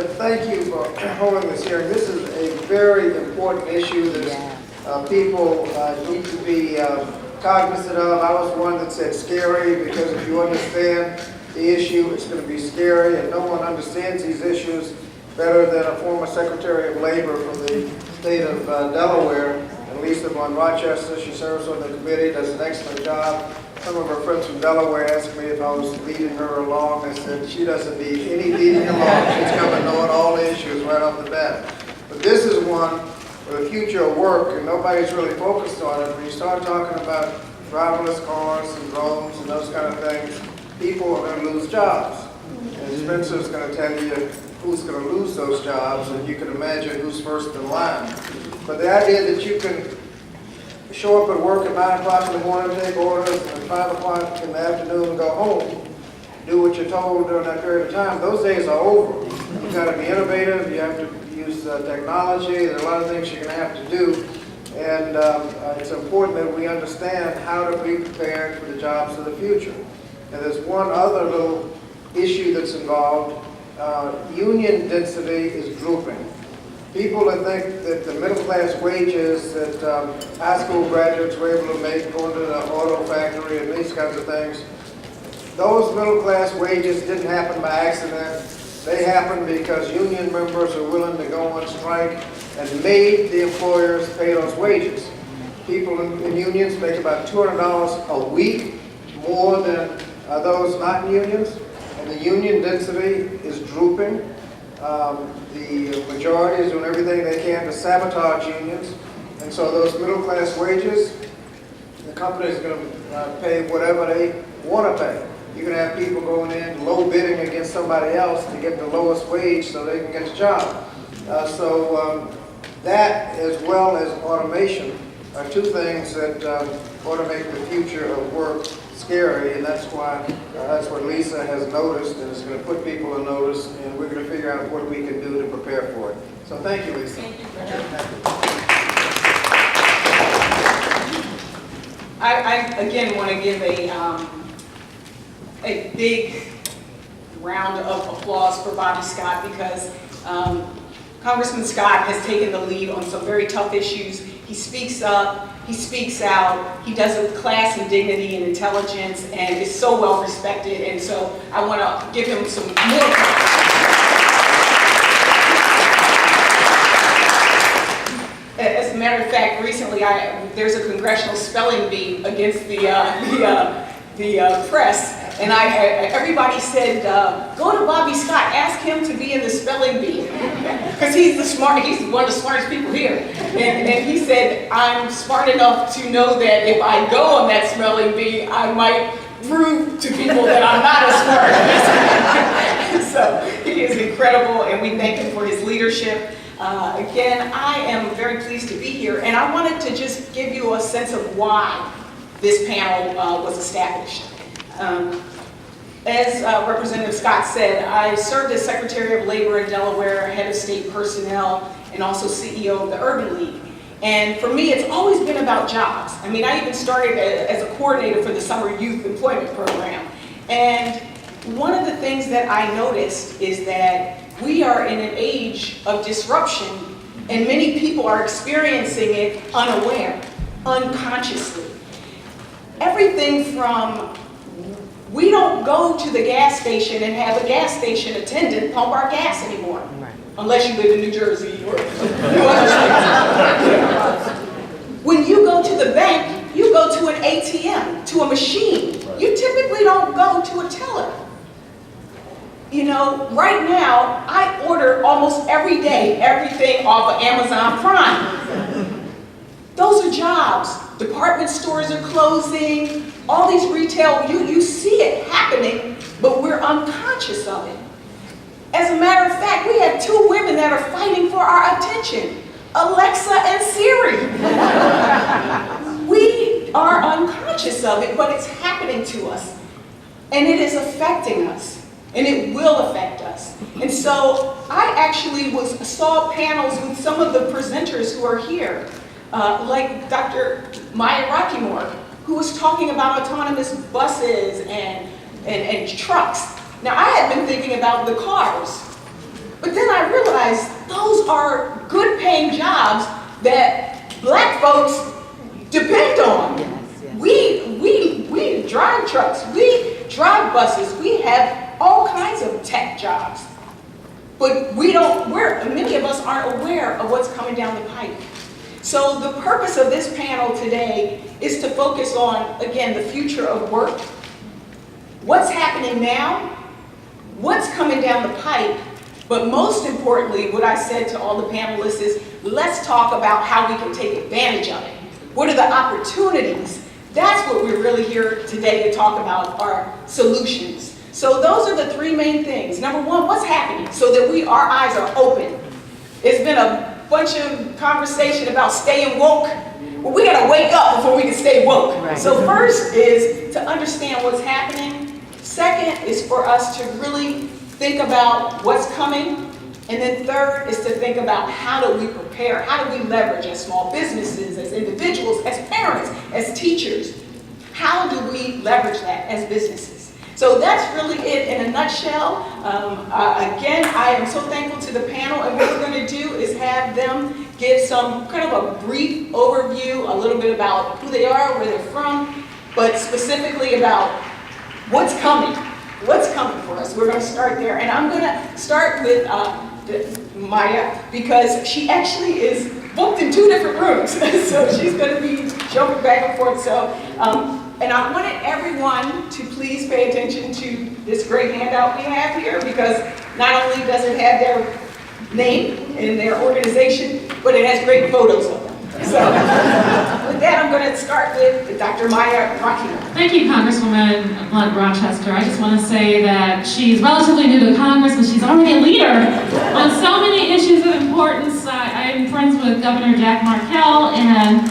thank you for holding this hearing. This is a very important issue that people need to be cognizant of. I was one that said scary because if you understand the issue, it's going to be scary, and no one understands these issues better than a former Secretary of Labor from the state of Delaware, and Lisa von Rochester. She serves on the committee, does an excellent job. Some of her friends from Delaware asked me if I was leading her along. I said she doesn't need any leading along. She's coming knowing all the issues right off the bat. But this is one for the future of work, and nobody's really focused on it. When you start talking about driverless cars and drones and those kind of things, people are going to lose jobs. And Spencer's going to tell you who's going to lose those jobs, and you can imagine who's first in line. But the idea that you can show up at work at 9 o'clock in the morning, take orders, and 5 o'clock in the afternoon go home, do what you're told during that period of time, those days are over. You've got to be innovative, you have to use technology, there are a lot of things you're going to have to do, and it's important that we understand how to be prepared for the jobs of the future. And there's one other little issue that's involved. Union density is drooping. People that think that the middle class wages that high school graduates were able to make going to the auto factory and these kinds of things, those middle class wages didn't happen by accident. They happened because union members are willing to go on strike and made the employers pay those wages. People in unions make about $200 a week more than those not in unions, and the union density is drooping. The majority is doing everything they can to sabotage unions, and so those middle class wages, the company is going to pay whatever they want to pay. You're going to have people going in low bidding against somebody else to get the lowest wage so they can get the job. That, as well as automation, are two things that ought to make the future of work scary, and that's why that's what Lisa has noticed, and is going to put people on notice, and we're going to figure out what we can do to prepare for it. So thank you, Lisa. Thank you for I again want to give a big round of applause for Bobby Scott, because Congressman Scott has taken the lead on some very tough issues. He speaks up, he speaks out, he does it with class and dignity and intelligence, and is so well respected, and so I want to give him some more. As a matter of fact, recently there's a congressional spelling bee against the press, and everybody said, go to Bobby Scott, ask him to be in the spelling bee, because he's one of the smartest people here. And he said, I'm smart enough to know that if I go on that spelling bee, I might prove to people that I'm not as smart. So he is incredible, and we thank him for his leadership. Again, I am very pleased to be here, and I wanted to just give you a sense of why this panel was established. As Representative Scott said, I served as Secretary of Labor in Delaware, head of state personnel, and also CEO of the Urban League. And for me, it's always been about jobs. I mean, I even started as a coordinator for the Summer Youth Employment Program. And one of the things that I noticed is that we are in an age of disruption, and many people are experiencing it unaware, unconsciously. Everything from, we don't go to the gas station and have a gas station attendant pump our gas anymore, unless you live in New Jersey or New other states. When you go to the bank, you go to an ATM, to a machine. You typically don't go to a teller. You know, right now, I order almost every day everything off of Amazon Prime. Those are jobs. Department stores are closing, all these retail, you see it happening, but we're unconscious of it. As a matter of fact, we have two women that are fighting for our attention, Alexa and Siri. We are unconscious of it, but it's happening to us. And it is affecting us, and it will affect us. And so I actually saw panels with some of the presenters who are here, like Dr. Maya Rockymore, who was talking about autonomous buses and trucks. Now, I had been thinking about the cars, But then I realized those are good paying jobs that Black folks depend on. We drive trucks, we drive buses, we have all kinds of tech jobs. But many of us aren't aware of what's coming down the pipe. So the purpose of this panel today is to focus on, again, the future of work, what's happening now, what's coming down the pipe, but most importantly, what I said to all the panelists is, let's talk about how we can take advantage of it. What are the opportunities? That's what we're really here today to talk about, our solutions. So those are the three main things. Number one, what's happening so that our eyes are open. It's been a bunch of conversation about staying woke. Well, we gotta wake up before we can stay woke. Right. So first is to understand what's happening. Second is for us to really think about what's coming. And then third is to think about how do we prepare, how do we leverage as small businesses, as individuals, as parents, as teachers. How do we leverage that as businesses? So that's really it in a nutshell. Again, I am so thankful to the panel, and what we're going to do is have them give some kind of a brief overview, a little bit about who they are, where they're from, but specifically about what's coming. What's coming for us? We're going to start there, and I'm going to start with Maya, because she actually is booked in 2 different rooms, so she's going to be jumping back and forth. So, and I wanted everyone to please pay attention to this great handout we have here, because not only does it have their name and their organization, but it has great photos of them. So with that, I'm going to start with Dr. Maya Rocky. Thank you, Congresswoman Blunt Rochester. I just want to say that she's relatively new to Congress, but she's already a leader on so many issues of importance. I'm friends with Governor Jack Markell, and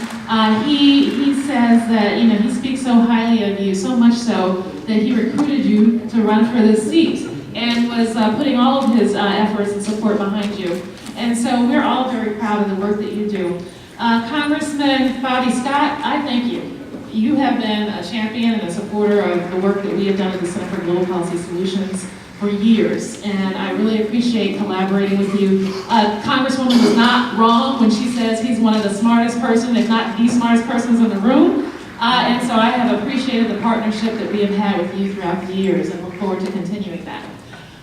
he says that, you know, he speaks so highly of you, so much so that he recruited you to run for this seat and was putting all of his efforts and support behind you. And so we're all very proud of the work that you do. Congressman Bobby Scott, I thank you. You have been a champion and a supporter of the work that we have done at the Center for Global Policy Solutions for years, and I really appreciate collaborating with you. Congresswoman was not wrong when she says he's one of the smartest person, if not the smartest persons in the room, and so I have appreciated the partnership that we have had with you throughout the years and look forward to continuing that.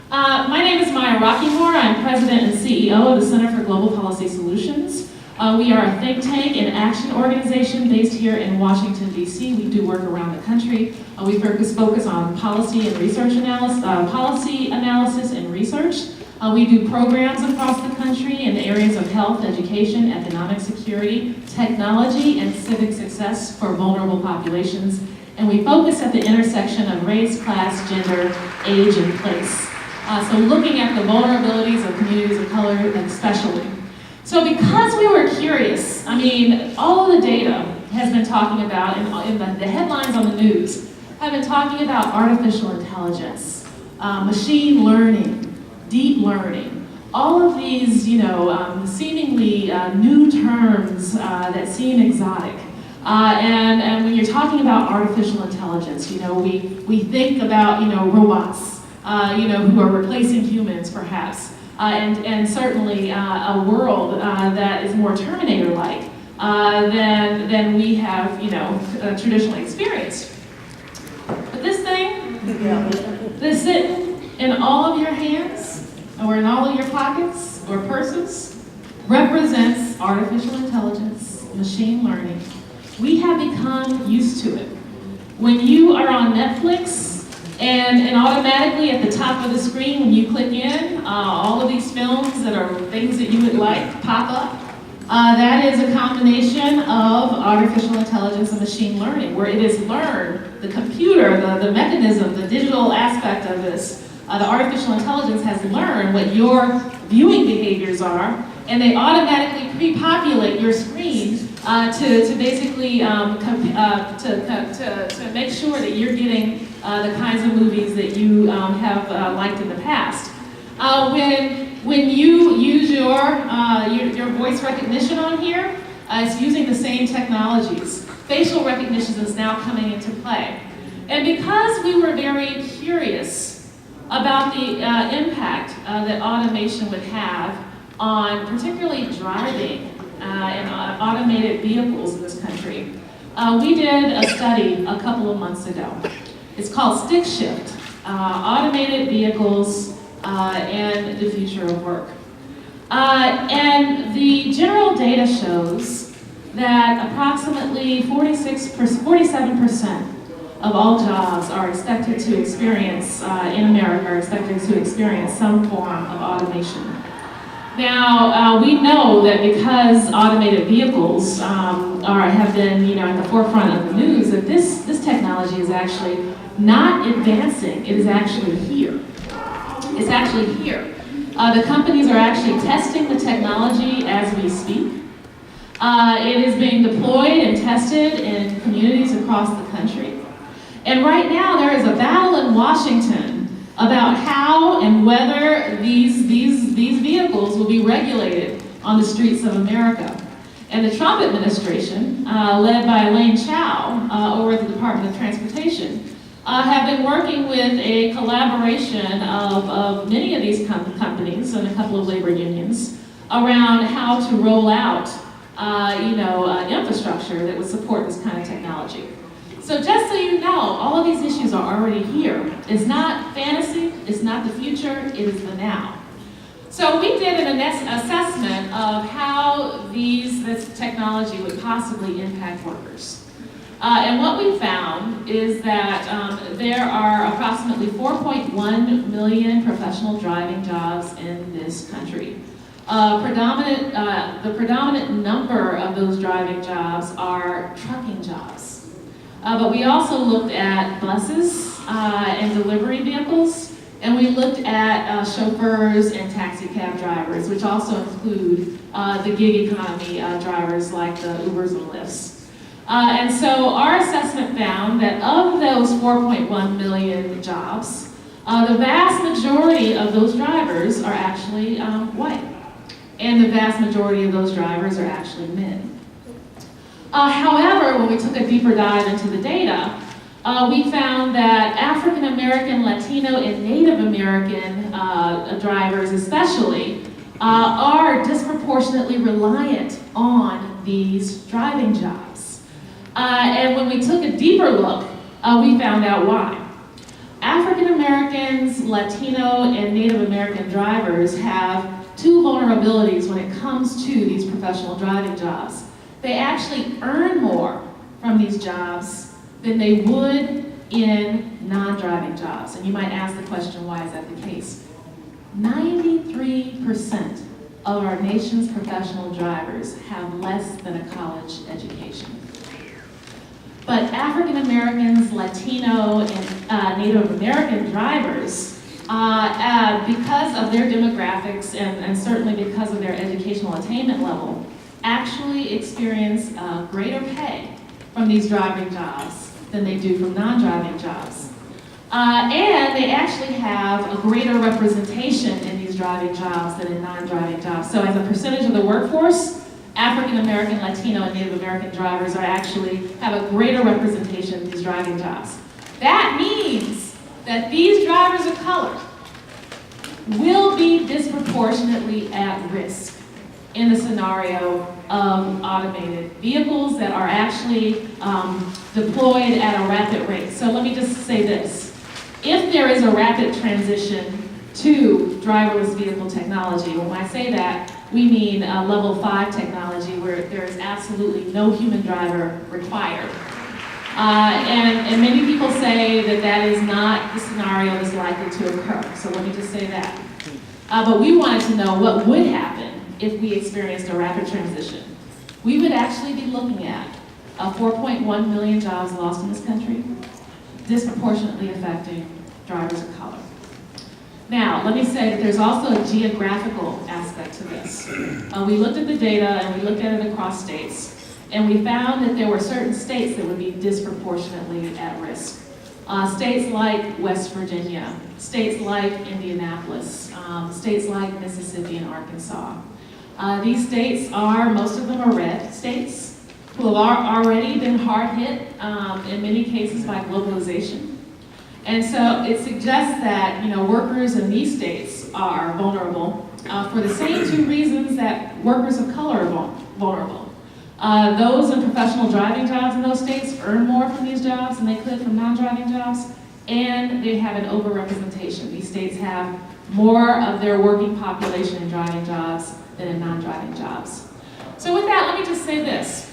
My name is Maya Rockymore. I'm President and CEO of the Center for Global Policy Solutions. We are a think tank and action organization based here in Washington, D.C. We do work around the country. We focus on policy and research analysis, and research. We do programs across the country in the areas of health, education, economic security, technology, and civic success for vulnerable populations. And we focus at the intersection of race, class, gender, age, and place. So looking at the vulnerabilities of communities of color especially. So because we were curious, I mean, all of the data has been talking about, in the headlines on the news, have been talking about artificial intelligence, machine learning, deep learning, all of these, you know, seemingly new terms that seem exotic. And when you're talking about artificial intelligence, you know, we think about, you know, robots, you know, who are replacing humans perhaps. And certainly a world that is more Terminator-like than we have, you know, traditionally experienced. But this thing, that's sitting in all of your hands, or in all of your pockets, or purses, represents artificial intelligence, machine learning. We have become used to it. When you are on Netflix, and automatically at the top of the screen, when you click in, all of these films that are things that you would like pop up. That is a combination of artificial intelligence and machine learning, where it is learned, the computer, the mechanism, the digital aspect of this, the artificial intelligence has learned what your viewing behaviors are, and they automatically pre-populate your screen to basically to make sure that you're getting the kinds of movies that you have liked in the past. When you use your voice recognition on here, it's using the same technologies. Facial recognition is now coming into play. And because we were very curious about the impact that automation would have on particularly driving and automated vehicles in this country. We did a study a couple of months ago. It's called Stick Shift, Automated Vehicles and the Future of Work. And the general data shows that approximately 47% of all jobs are expected to experience, in America, are expected to experience some form of automation. Now, we know that because automated vehicles have been, at the forefront of the news, that this technology is actually not advancing, it is actually here. It's actually here. The companies are actually testing the technology as we speak. It is being deployed and tested in communities across the country. And right now there is a battle in Washington about how and whether these vehicles will be regulated on the streets of America. And the Trump administration, led by Elaine Chao over at the Department of Transportation, have been working with a collaboration of many of these companies and a couple of labor unions around how to roll out infrastructure that would support this kind of technology. So just so you know, all of these issues are already here. It's not fantasy, it's not the future, it is the now. So we did an assessment of how this technology would possibly impact workers. And what we found is that there are approximately 4.1 million professional driving jobs in this country. The predominant number of those driving jobs are trucking jobs. But we also looked at buses and delivery vehicles, and we looked at chauffeurs and taxi cab drivers, which also include the gig economy drivers like the Ubers and Lyfts. And so our assessment found that of those 4.1 million jobs, the vast majority of those drivers are actually white. And the vast majority of those drivers are actually men. However, when we took a deeper dive into the data, we found that African American, Latino, and Native American drivers especially are disproportionately reliant on these driving jobs. And when we took a deeper look, we found out why. African Americans, Latino, and Native American drivers have two vulnerabilities when it comes to these professional driving jobs. They actually earn more from these jobs than they would in non-driving jobs. And you might ask the question, why is that the case? 93% of our nation's professional drivers have less than a college education. But African Americans, Latino, and Native American drivers, because of their demographics and certainly because of their educational attainment level, actually experience greater pay from these driving jobs than they do from non-driving jobs. And they actually have a greater representation in these driving jobs than in non-driving jobs. So as a percentage of the workforce, African American, Latino, and Native American drivers have a greater representation in these driving jobs. That means that these drivers of color will be disproportionately at risk in the scenario of automated vehicles that are actually deployed at a rapid rate. So let me just say this. If there is a rapid transition to driverless vehicle technology, when I say that, we mean level 5 technology where there is absolutely no human driver required. And many people say that is not the scenario that's likely to occur. So let me just say that. But we wanted to know what would happen if we experienced a rapid transition. We would actually be looking at 4.1 million jobs lost in this country, disproportionately affecting drivers of color. Now, let me say that there's also a geographical aspect to this. We looked at the data and we looked at it across states, and we found that there were certain states that would be disproportionately at risk. States like West Virginia, states like Indianapolis, states like Mississippi and Arkansas. These states most of them are red states who have already been hard hit in many cases by globalization. And so it suggests that, workers in these states are vulnerable for the same two reasons that workers of color are vulnerable. Those in professional driving jobs in those states earn more from these jobs than they could from non-driving jobs, and they have an overrepresentation. These states have more of their working population in driving jobs than in non-driving jobs. So with that, let me just say this.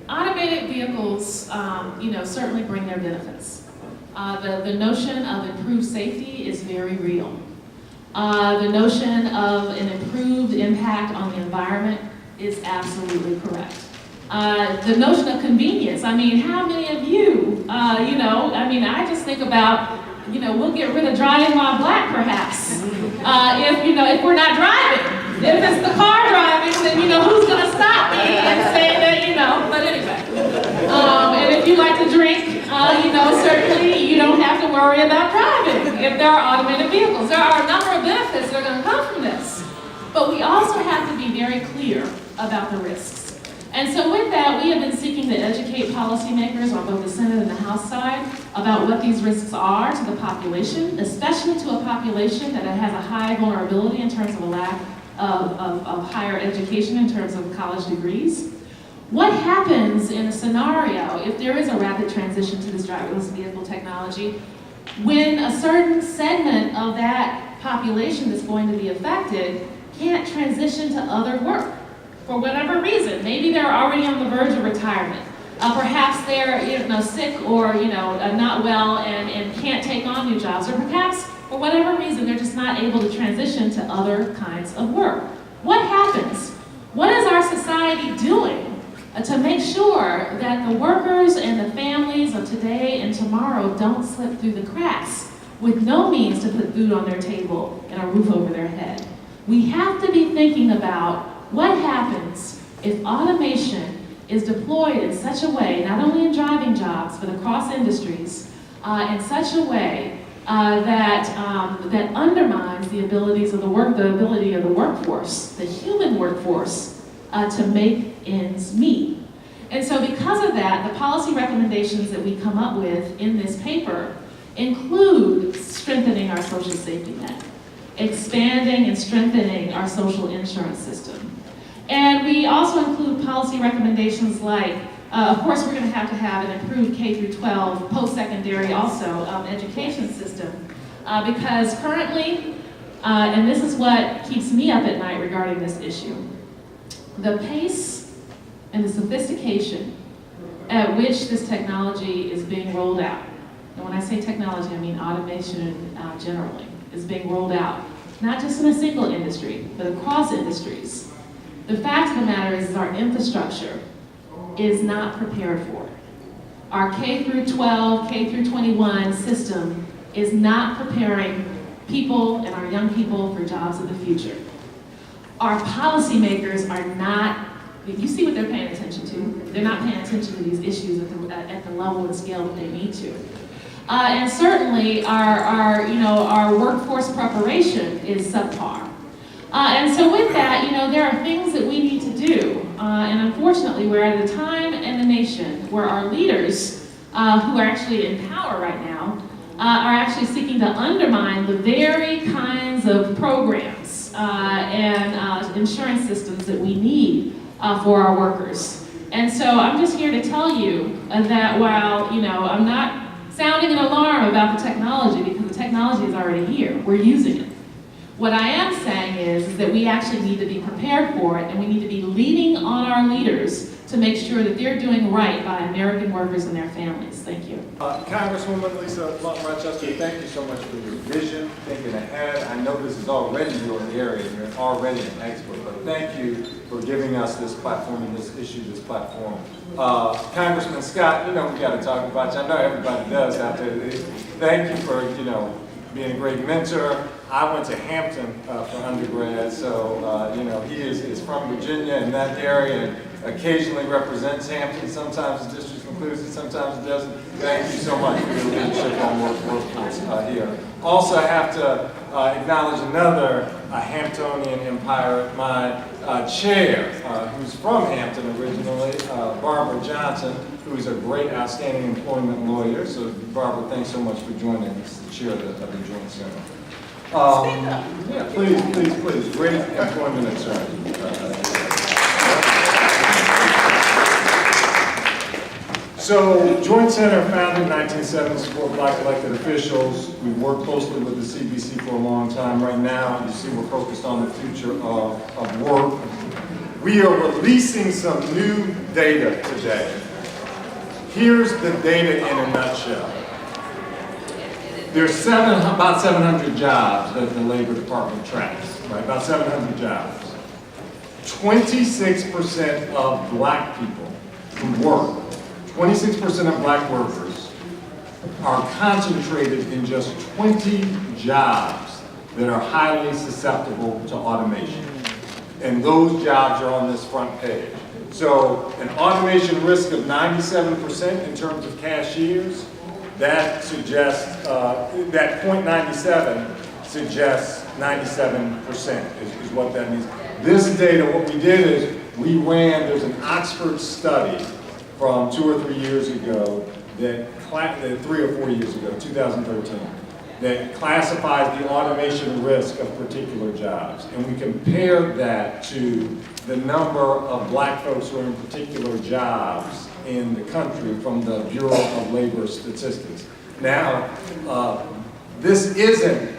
Automated vehicles, certainly bring their benefits. The notion of improved safety is very real. The notion of an improved impact on the environment is absolutely correct. The notion of convenience, how many of you, I just think about, we'll get rid of driving while black perhaps, if we're not driving. If it's the car driving, then who's gonna stop me and say that, but anyway. And if you like to drink, certainly you don't have to worry about driving if there are automated vehicles. There are a number of benefits that are gonna come from this. But we also have to be very clear about the risks. And so with that, we have been seeking to educate policymakers on both the Senate and the House side about what these risks are to the population, especially to a population that has a high vulnerability in terms of a lack of higher education in terms of college degrees. What happens in a scenario if there is a rapid transition to this driverless vehicle technology when a certain segment of that population that's going to be affected can't transition to other work for whatever reason? Maybe they're already on the verge of retirement. Perhaps they're sick or not well and can't take on new jobs, or perhaps for whatever reason they're just not able to transition to other kinds of work. What happens? What is our society doing to make sure that the workers and the families of today and tomorrow don't slip through the cracks with no means to put food on their table and a roof over their head? We have to be thinking about what happens if automation is deployed in such a way, not only in driving jobs, but across industries, in such a way that undermines the abilities of the ability of the workforce, the human workforce, to make ends meet. And so because of that, the policy recommendations that we come up with in this paper include strengthening our social safety net, expanding and strengthening our social insurance system. And we also include policy recommendations like, of course, we're going to have an improved K-12 post-secondary also education system because currently, and this is what keeps me up at night regarding this issue, the pace and the sophistication at which this technology is being rolled out. And when I say technology, I mean automation generally, is being rolled out, not just in a single industry, but across industries. The fact of the matter is our infrastructure is not prepared for it. Our K-12, K-21 system is not preparing people and our young people for jobs of the future. Our policymakers are not, you see what they're paying attention to. They're not paying attention to these issues at the level and scale that they need to. And certainly our workforce preparation is subpar. And so with that, there are things that we need to do. And unfortunately, we're at a time in the nation where our leaders, who are actually in power right now, are actually seeking to undermine the very kinds of programs and insurance systems that we need for our workers. And so I'm just here to tell you that while, I'm not sounding an alarm about the technology, because the technology is already here. We're using it. What I am saying is that we actually need to be prepared for it, and we need to be leaning on our leaders to make sure that they're doing right by American workers and their families. Thank you. Congresswoman Lisa Rochester, thank you so much for your vision, thinking ahead. I know this is already your area, you're already an expert, but thank you for giving us this platform and this issue, this platform. Congressman Scott, we got to talk about you. I know everybody does out there. Thank you for, being a great mentor. I went to Hampton for undergrad, so he is from Virginia in that area and occasionally represents Hampton. Sometimes the district includes it, sometimes it doesn't. Thank you so much for your leadership on workforce here. Also, I have to acknowledge another Hamptonian empire of mine, chair, who's from Hampton originally, Barbara Johnson, who is a great, outstanding employment lawyer. So Barbara, thanks so much for joining us, the chair of the Joint Center. Stand up. Yeah, please. Great employment attorney. So, Joint Center, founded in 1970 to support Black elected officials. We've worked closely with the CBC for a long time. Right now, you see we're focused on the future of work. We are releasing some new data today. Here's the data in a nutshell. There's about 700 jobs that the Labor Department tracks, right? About 700 jobs. 26% of black people who work, 26% of black workers are concentrated in just 20 jobs that are highly susceptible to automation. And those jobs are on this front page. So an automation risk of 97% in terms of cashiers, that suggests, that 0.97 suggests 97% is what that means. This data, what we did is we ran, there's an Oxford study from 2 or 3 years ago, that 3 or 4 years ago, 2013, that classifies the automation risk of particular jobs. And we compared that to the number of black folks who are in particular jobs in the country from the Bureau of Labor Statistics. Now, this isn't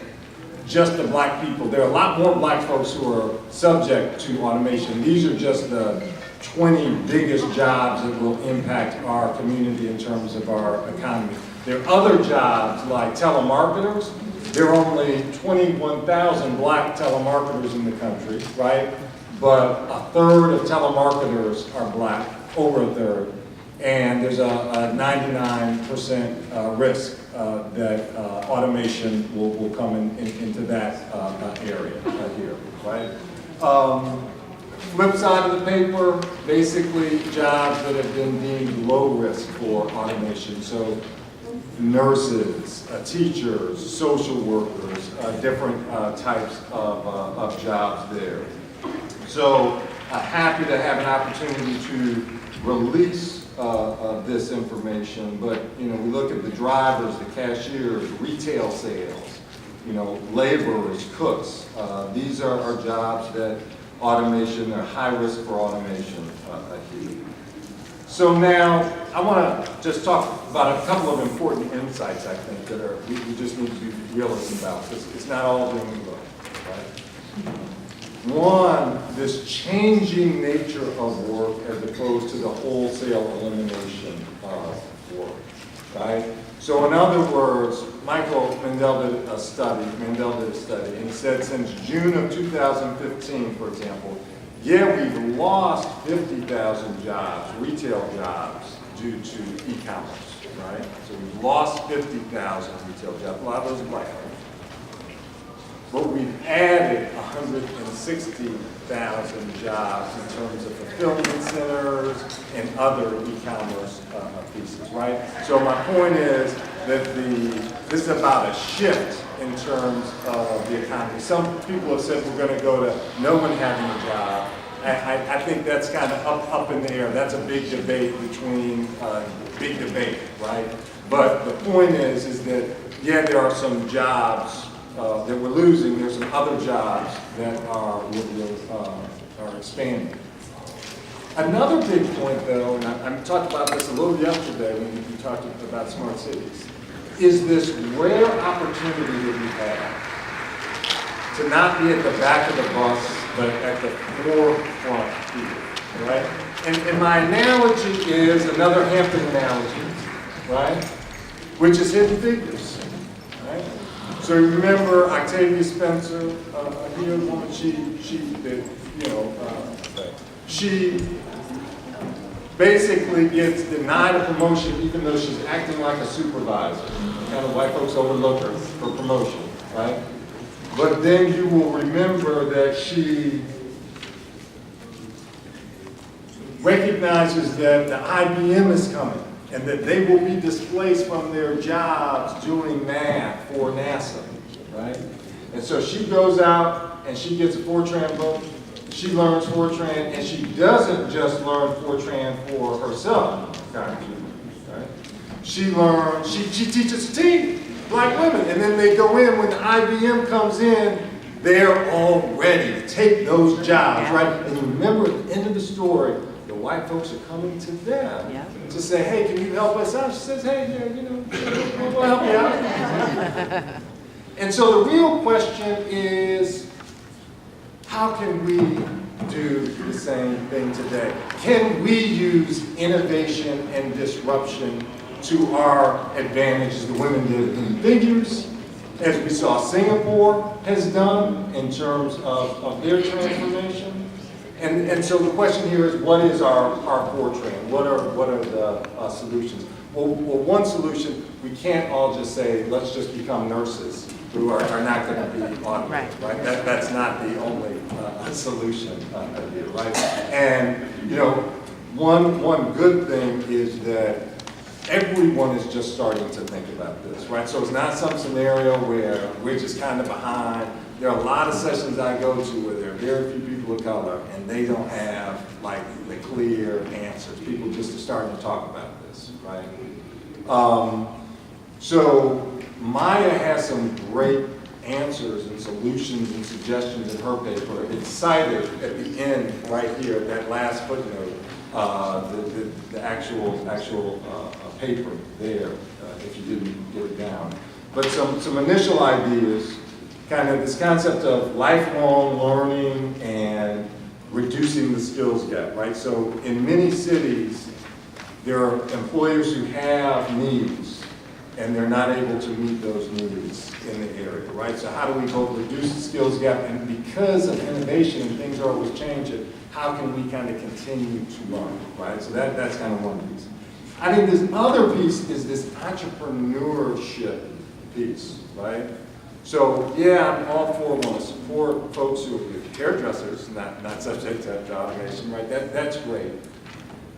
just the black people. There are a lot more black folks who are subject to automation. These are just the 20 biggest jobs that will impact our community in terms of our economy. There are other jobs like telemarketers. There are only 21,000 black telemarketers in the country, right? But a third of telemarketers are black, over a third. And there's a 99% risk that automation will come into that area here, right? Flip side of the paper, basically jobs that have been deemed low risk for automation. So nurses, teachers, social workers, different types of jobs there. So happy to have an opportunity to release this information, but we look at the drivers, the cashiers, retail sales, laborers, cooks. These are jobs that automation, they're high risk for automation here. So now I want to just talk about a couple of important insights I think that we just need to be realistic about, because it's not all doom and gloom, right? One, this changing nature of work as opposed to the wholesale elimination of work, right? So in other words, Michael Mandel did a study, and he said since June of 2015, for example, we've lost 50,000 jobs, retail jobs, due to e-commerce, right? So we've lost 50,000 retail jobs, a lot of those are black folks. But we've added 160,000 jobs in terms of fulfillment centers and other e-commerce pieces, right? So my point is that this is about a shift in terms of the economy. Some people have said we're going to go to no one having a job. I think that's kind of up in the air. That's a big debate, right? But the point is that, there are some jobs that we're losing. There's some other jobs that are expanding. Another big point, though, and I talked about this a little yesterday when we talked about smart cities, is this rare opportunity that we have to not be at the back of the bus, but at the forefront here, right? And my analogy is another Hampton analogy, right? Which is Hidden Figures, right? So you remember Octavia Spencer, here, woman, she basically gets denied a promotion even though she's acting like a supervisor. Kind of white folks overlook her for promotion, right? But then you will remember that she recognizes that the IBM is coming and that they will be displaced from their jobs doing math for NASA, right? And so she goes out and she gets a Fortran book, she learns Fortran, and she doesn't just learn Fortran for herself, right? She teaches a team, black women, and then they go in, when the IBM comes in, they're all ready to take those jobs, right? And you remember at the end of the story, the white folks are coming to them to say, hey, can you help us out? She says, hey, yeah, we'll help you out. And so the real question is, how can we do the same thing today? Can we use innovation and disruption to our advantage, as the women did in figures, as we saw Singapore has done in terms of their transformation? And so the question here is, what is our Fortran? What are the solutions? Well, one solution, we can't all just say, let's just become nurses who are not going to be automated, right? That's not the only solution here, right? And, one good thing is that everyone is just starting to think about this, right? So it's not some scenario where we're just kind of behind. There are a lot of sessions I go to where there are very few people of color, and they don't have like the clear answers. People just are starting to talk about this, right? So Maya has some great answers and solutions and suggestions in her paper. It's cited at the end right here, that last footnote, the actual paper there, if you didn't get it down. But some initial ideas, kind of this concept of lifelong learning and reducing the skills gap, right? So in many cities, there are employers who have needs, and they're not able to meet those needs in the area, right? So how do we both reduce the skills gap, and because of innovation and things are always changing, how can we kind of continue to learn, right? So that's kind of one piece. I think this other piece is this entrepreneurship piece, right? So yeah, I'm all for want to support folks who are hairdressers, not subject to automation, right? That's great.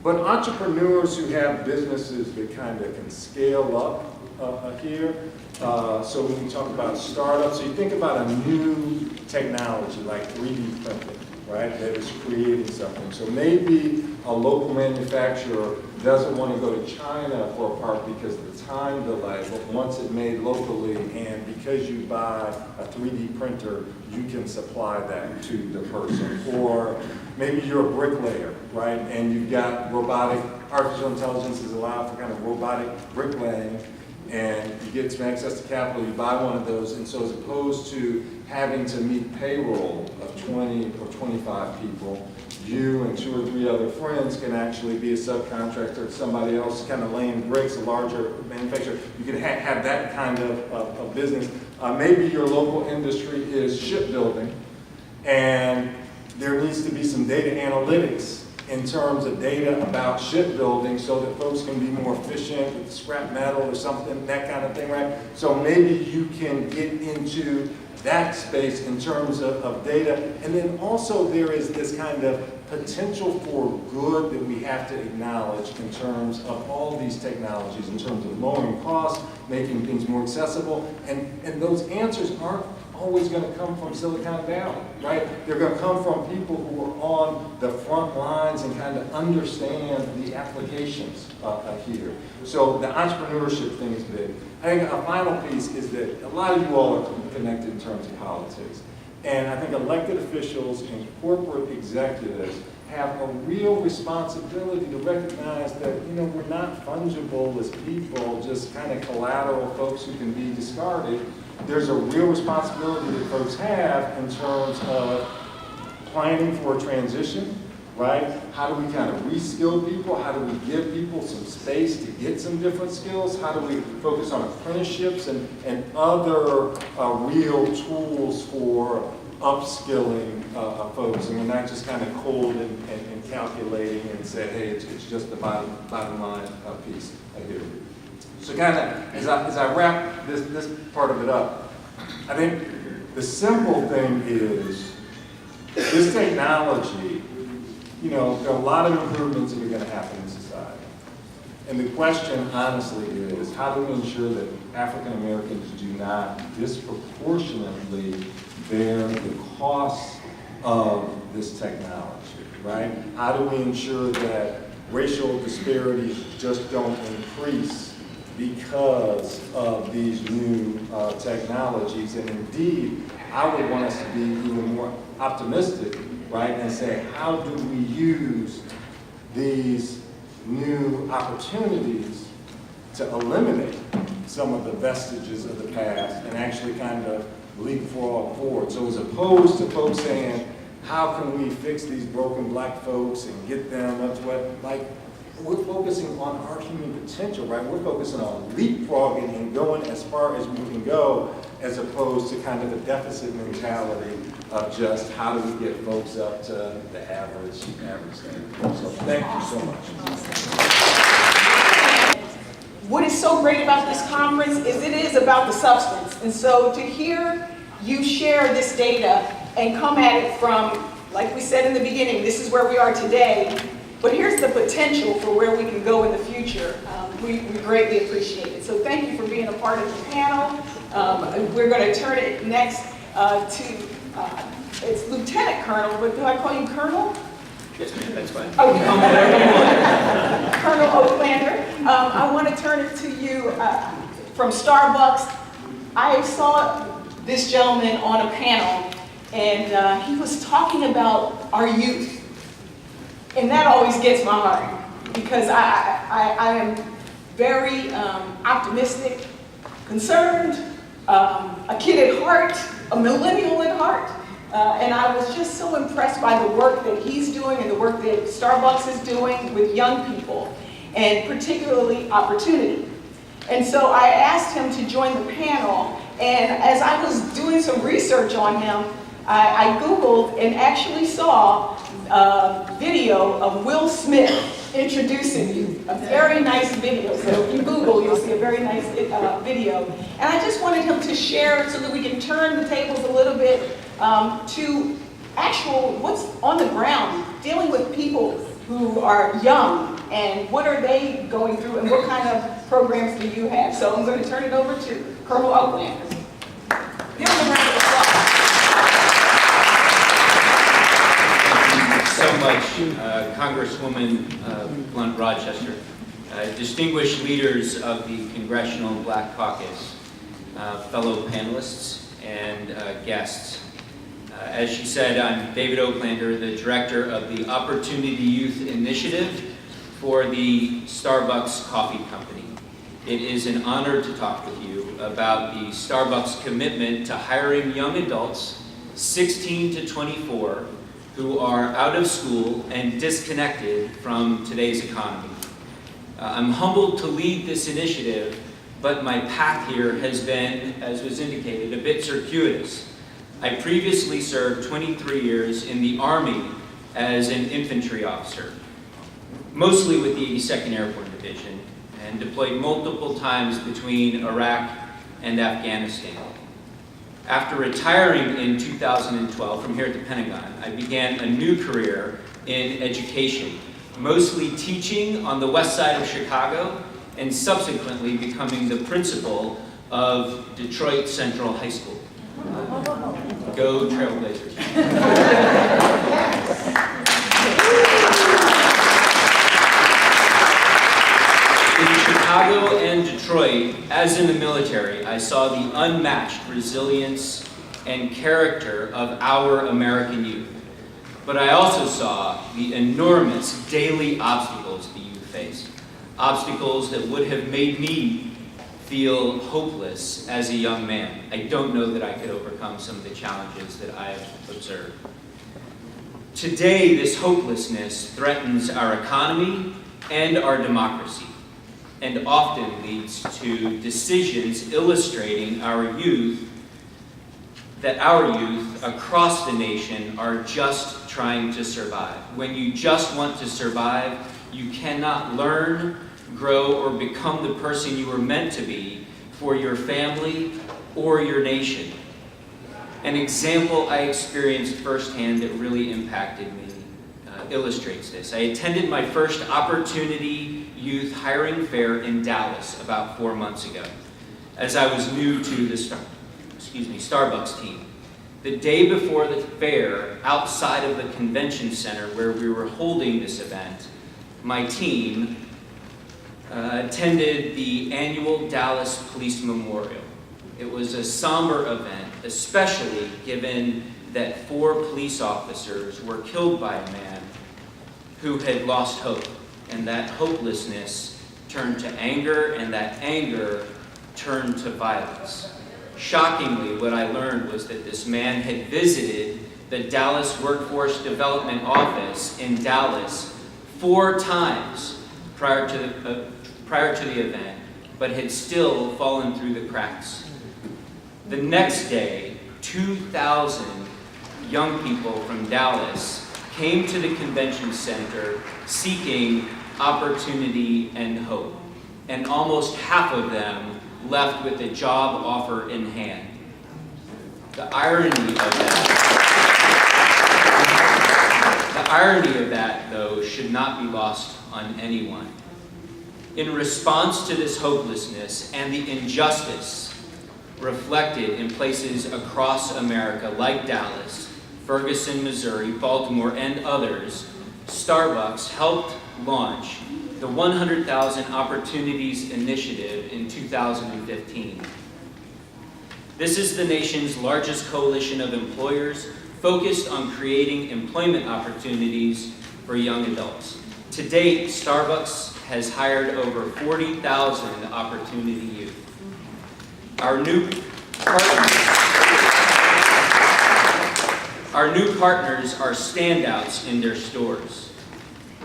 But entrepreneurs who have businesses that kind of can scale up here. So when we talk about startups, so you think about a new technology like 3D printing, right, that is creating something. So maybe a local manufacturer doesn't want to go to China for a part because of the time delay, but wants it made locally, and because you buy a 3D printer, you can supply that to the person. Or maybe you're a bricklayer, right, and you've got artificial intelligence is allowed for kind of robotic bricklaying, and you get some access to capital, you buy one of those, and so as opposed to having to meet payroll of 20 or 25 people, you and 2 or 3 other friends can actually be a subcontractor to somebody else, kind of laying bricks, a larger manufacturer. You can have that kind of business. Maybe your local industry is shipbuilding, and there needs to be some data analytics in terms of data about shipbuilding so that folks can be more efficient with scrap metal or something, that kind of thing, right? So maybe you can get into that space in terms of data. And then also there is this kind of potential for good that we have to acknowledge in terms of all these technologies, in terms of lowering costs, making things more accessible. And those answers aren't always going to come from Silicon Valley, right? They're going to come from people who are on the front lines and kind of understand the applications here. So the entrepreneurship thing is big. I think a final piece is that a lot of you all are connected in terms of politics. And I think elected officials and corporate executives have a real responsibility to recognize that, we're not fungible as people, just kind of collateral folks who can be discarded. There's a real responsibility that folks have in terms of planning for a transition, right? How do we kind of reskill people? How do we give people some space to get some different skills? How do we focus on apprenticeships and other real tools for upskilling folks? And we're not just kind of cold and calculating and say, hey, it's just the bottom line piece here. So kind of, as I wrap this part of it up, I think the simple thing is this technology, there are a lot of improvements that are going to happen in society. And the question, honestly, is how do we ensure that African Americans do not disproportionately bear the costs of this technology, right? How do we ensure that racial disparities just don't increase because of these new technologies? And indeed, I would want us to be even more optimistic, right? And say, how do we use these new opportunities to eliminate some of the vestiges of the past and actually kind of leapfrog forward? So as opposed to folks saying, how can we fix these broken black folks and get them up to it? Like, we're focusing on our human potential, right? We're focusing on leapfrogging and going as far as we can go, as opposed to kind of the deficit mentality of just how do we get folks up to the average standard. So thank you so much. What is so great about this conference is it is about the substance. And so to hear you share this data and come at it from, like we said in the beginning, this is where we are today, but here's the potential for where we can go in the future. We greatly appreciate it. So thank you for being a part of the panel. We're going to turn it next to, it's Lieutenant Colonel, but do I call you Colonel? Yes, ma'am, that's fine. Okay. Colonel Oaklander, I want to turn it to you from Starbucks. I saw this gentleman on a panel, and he was talking about our youth. And that always gets my heart, because I am very optimistic, concerned, a kid at heart, a millennial at heart. And I was just so impressed by the work that he's doing and the work that Starbucks is doing with young people, and particularly opportunity. And so I asked him to join the panel, and as I was doing some research on him, I Googled and actually saw a video of Will Smith introducing you. A very nice video. So if you Google, you'll see a very nice video. And I just wanted him to share so that we can turn the tables a little bit to actual what's on the ground, dealing with people who are young and what are they going through and what kind of programs do you have. So I'm going to turn it over to Colonel Oaklander. Give him a round of applause. So much, Congresswoman Blunt Rochester, distinguished leaders of the Congressional Black Caucus, fellow panelists and guests. As she said, I'm David Oaklander, the director of the Opportunity Youth Initiative for the Starbucks Coffee Company. It is an honor to talk with you about the Starbucks commitment to hiring young adults, 16 to 24, who are out of school and disconnected from today's economy. I'm humbled to lead this initiative, but my path here has been, as was indicated, a bit circuitous. I previously served 23 years in the Army as an infantry officer, mostly with the 82nd Airborne Division, and deployed multiple times between Iraq and Afghanistan. After retiring in 2012 from here at the Pentagon, I began a new career in education, mostly teaching on the west side of Chicago and subsequently becoming the principal of Detroit Central High School. Go Trailblazers. In Chicago and Detroit, as in the military, I saw the unmatched resilience and character of our American youth. But I also saw the enormous daily obstacles the youth face. Obstacles that would have made me feel hopeless as a young man. I don't know that I could overcome some of the challenges that I have observed. Today, this hopelessness threatens our economy and our democracy, and often leads to decisions illustrating that our youth across the nation are just trying to survive. When you just want to survive, you cannot learn, grow, or become the person you were meant to be for your family or your nation. An example I experienced firsthand that really impacted me illustrates this. I attended my first Opportunity Youth Hiring Fair in Dallas about 4 months ago, as I was new to the Starbucks team. The day before the fair, outside of the convention center where we were holding this event, my team attended the annual Dallas Police Memorial. It was a somber event, especially given that 4 police officers were killed by a man who had lost hope, and that hopelessness turned to anger, and that anger turned to violence. Shockingly, what I learned was that this man had visited the Dallas Workforce Development Office in Dallas 4 times prior to the event, but had still fallen through the cracks. The next day, 2,000 young people from Dallas came to the convention center seeking opportunity and hope, and almost half of them left with a job offer in hand. The irony of that, though, should not be lost on anyone. In response to this hopelessness and the injustice reflected in places across America like Dallas, Ferguson, Missouri, Baltimore, and others, Starbucks helped launch the 100,000 Opportunities Initiative in 2015. This is the nation's largest coalition of employers focused on creating employment opportunities for young adults. To date, Starbucks has hired over 40,000 Opportunity youth. Our new partners are standouts in their stores,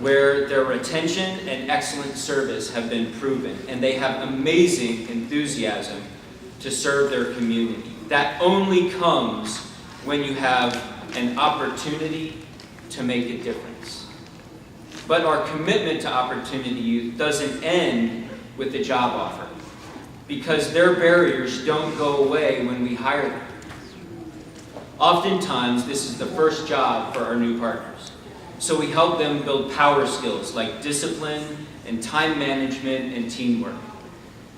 where their retention and excellent service have been proven, and they have amazing enthusiasm to serve their community. That only comes when you have an opportunity to make a difference. But our commitment to Opportunity Youth doesn't end with the job offer, because their barriers don't go away when we hire them. Oftentimes, this is the first job for our new partners. So we help them build power skills like discipline and time management and teamwork.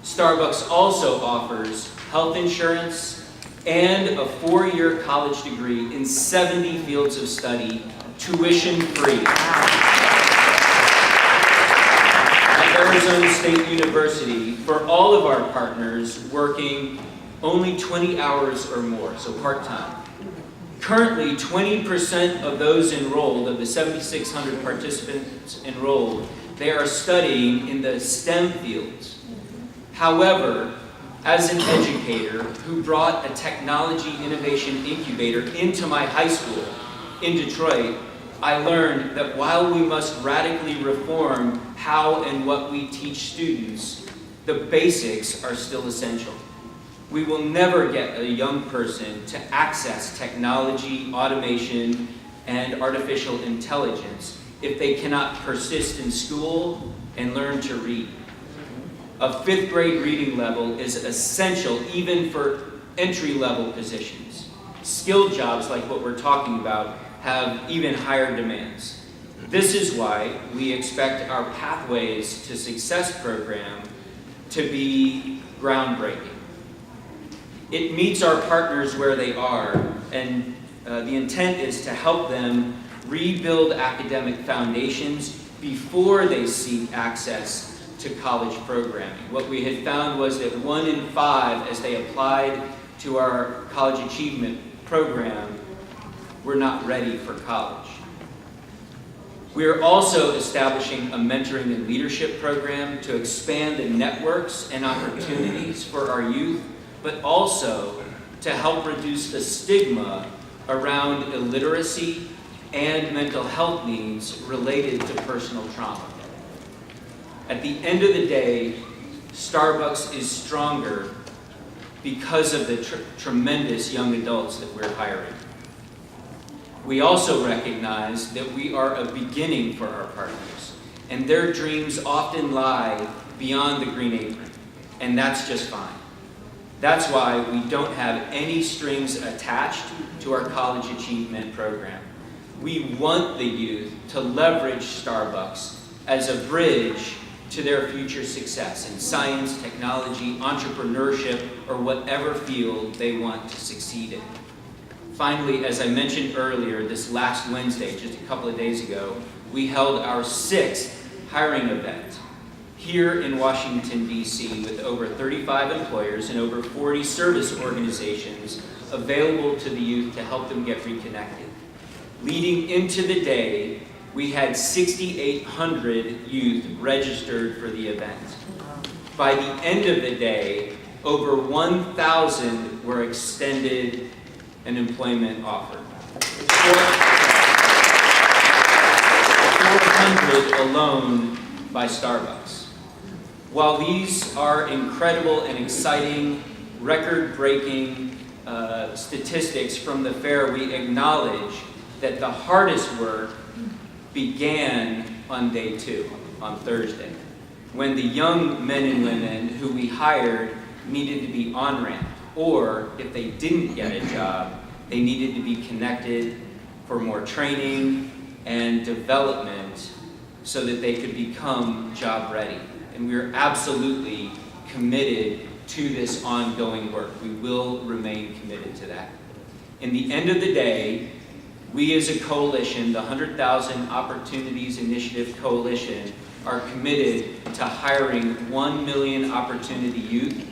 Starbucks also offers health insurance and a 4-year college degree in 70 fields of study, tuition-free. At Arizona State University, for all of our partners working only 20 hours or more, so part-time. Currently, 20% of those enrolled, of the 7,600 participants enrolled, they are studying in the STEM fields. However, as an educator who brought a technology innovation incubator into my high school in Detroit, I learned that while we must radically reform how and what we teach students, the basics are still essential. We will never get a young person to access technology, automation, and artificial intelligence if they cannot persist in school and learn to read. A 5th grade reading level is essential even for entry-level positions. Skilled jobs like what we're talking about have even higher demands. This is why we expect our Pathways to Success program to be groundbreaking. It meets our partners where they are, and the intent is to help them rebuild academic foundations before they seek access to college programming. What we had found was that 1 in 5, as they applied to our college achievement program, were not ready for college. We are also establishing a mentoring and leadership program to expand the networks and opportunities for our youth, but also to help reduce the stigma around illiteracy and mental health needs related to personal trauma. At the end of the day, Starbucks is stronger because of the tremendous young adults that we're hiring. We also recognize that we are a beginning for our partners, and their dreams often lie beyond the green apron, and that's just fine. That's why we don't have any strings attached to our college achievement program. We want the youth to leverage Starbucks as a bridge to their future success in science, technology, entrepreneurship, or whatever field they want to succeed in. Finally, as I mentioned earlier, this last Wednesday, just a couple of days ago, we held our 6th hiring event here in Washington, D.C., with over 35 employers and over 40 service organizations available to the youth to help them get reconnected. Leading into the day, we had 6,800 youth registered for the event. By the end of the day, over 1,000 were extended an employment offer. 400 alone by Starbucks. While these are incredible and exciting, record-breaking statistics from the fair, we acknowledge that the hardest work began on day 2, on Thursday, when the young men and women who we hired needed to be on-ramped, or if they didn't get a job, they needed to be connected for more training and development so that they could become job ready. And we're absolutely committed to this ongoing work. We will remain committed to that. In the end of the day, we as a coalition, the 100,000 Opportunities Initiative Coalition, are committed to hiring 1 million opportunity youth,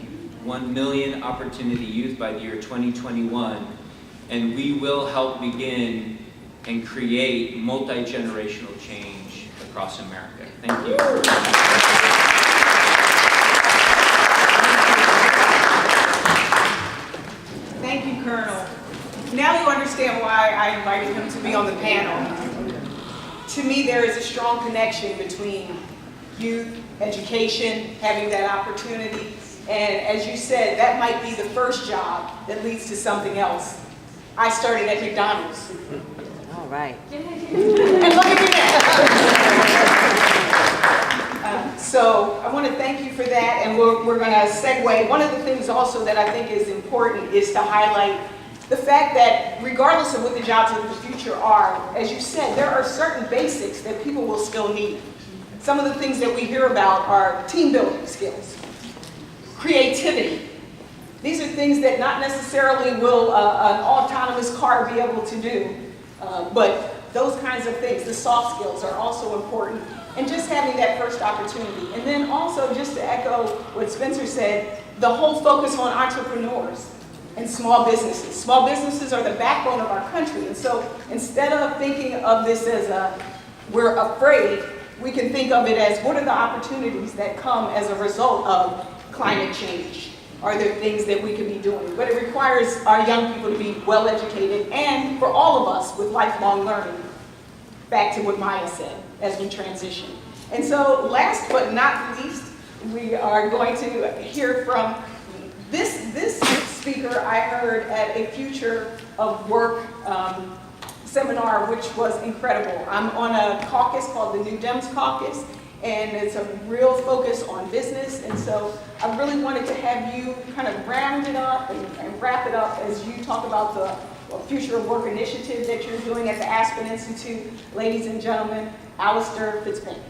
1 million opportunity youth by the year 2021, and we will help begin and create multi-generational change across America. Thank you. Thank you, Colonel. Now you understand why I invited him to be on the panel. To me, there is a strong connection between youth, education, having that opportunity, and as you said, that might be the first job that leads to something else. I started at McDonald's. All right. And look at me now. So I want to thank you for that, and we're going to segue. One of the things also that I think is important is to highlight the fact that regardless of what the jobs of the future are, as you said, there are certain basics that people will still need. Some of the things that we hear about are team building skills, creativity. These are things that not necessarily will an autonomous car be able to do, but those kinds of things, the soft skills, are also important, and just having that first opportunity. And then also, just to echo what Spencer said, the whole focus on entrepreneurs and small businesses. Small businesses are the backbone of our country, and so instead of thinking of this as we're afraid, we can think of it as what are the opportunities that come as a result of climate change? Are there things that we could be doing? But it requires our young people to be well educated, and for all of us with lifelong learning. Back to what Maya said as we transition. And so last but not least, we are going to hear from this speaker I heard at a Future of Work seminar, which was incredible. I'm on a caucus called the New Dems Caucus, and it's a real focus on business, and so I really wanted to have you kind of round it up and wrap it up as you talk about the Future of Work initiative that you're doing at the Aspen Institute. Ladies and gentlemen, Alistair Fitzpatrick.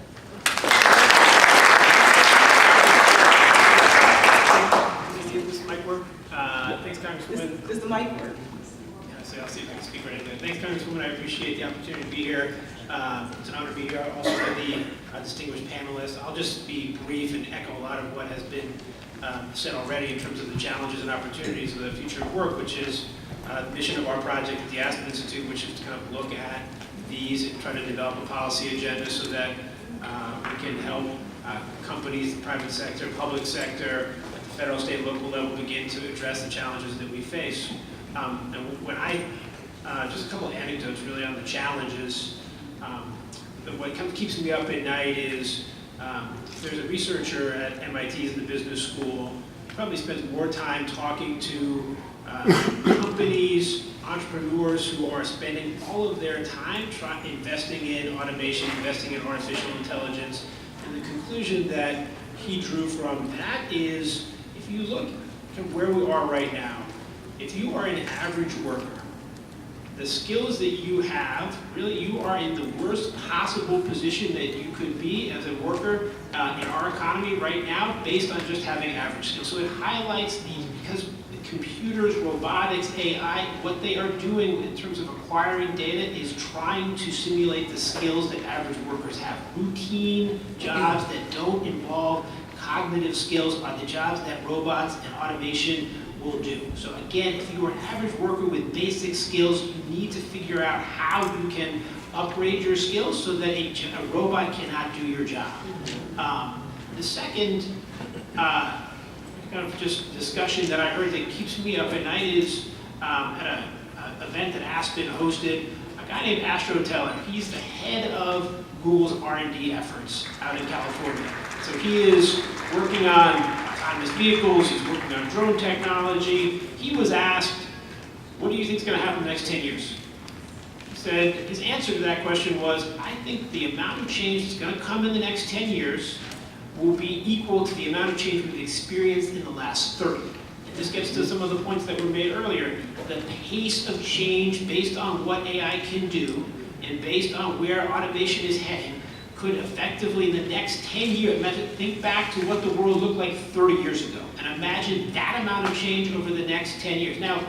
Does the mic work? Thanks, Congresswoman. Does the mic work? Yeah, so I'll see if I can speak right into it. Thanks, Congresswoman. I appreciate the opportunity to be here. It's an honor to be here. Also, for the distinguished panelists. I'll just be brief and echo a lot of what has been said already in terms of the challenges and opportunities of the future of work, which is the mission of our project at the Aspen Institute, which is to kind of look at these and try to develop a policy agenda so that we can help companies, the private sector, public sector, at the federal, state, local level begin to address the challenges that we face. And when just a couple of anecdotes really on the challenges. What keeps me up at night is there's a researcher at MIT in the business school, probably spends more time talking to companies, entrepreneurs who are spending all of their time investing in automation, investing in artificial intelligence. And the conclusion that he drew from that is, if you look at where we are right now, if you are an average worker, the skills that you have, really you are in the worst possible position that you could be as a worker in our economy right now based on just having average skills. So it highlights because computers, robotics, AI, what they are doing in terms of acquiring data is trying to simulate the skills that average workers have. Routine jobs that don't involve cognitive skills are the jobs that robots and automation will do. So again, if you are an average worker with basic skills, you need to figure out how you can upgrade your skills so that a robot cannot do your job. The second kind of just discussion that I heard that keeps me up at night is at an event that Aspen hosted, a guy named Astro Teller. He's the head of Google's R&D efforts out in California. So he is working on autonomous vehicles, he's working on drone technology. He was asked, what do you think is going to happen in the next 10 years? He said, his answer to that question was, I think the amount of change that's going to come in the next 10 years will be equal to the amount of change we've experienced in the last 30. And this gets to some of the points that were made earlier. The pace of change based on what AI can do and based on where automation is heading could effectively, in the next 10 years, think back to what the world looked like 30 years ago, and imagine that amount of change over the next 10 years. Now,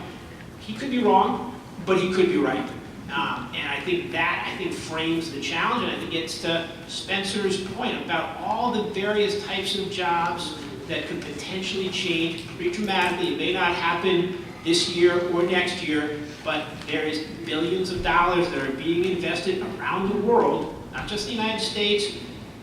he could be wrong, but he could be right. And I think that, frames the challenge, and I think gets to Spencer's point about all the various types of jobs that could potentially change pretty dramatically. It may not happen this year or next year, but there is billions of dollars that are being invested around the world, not just the United States,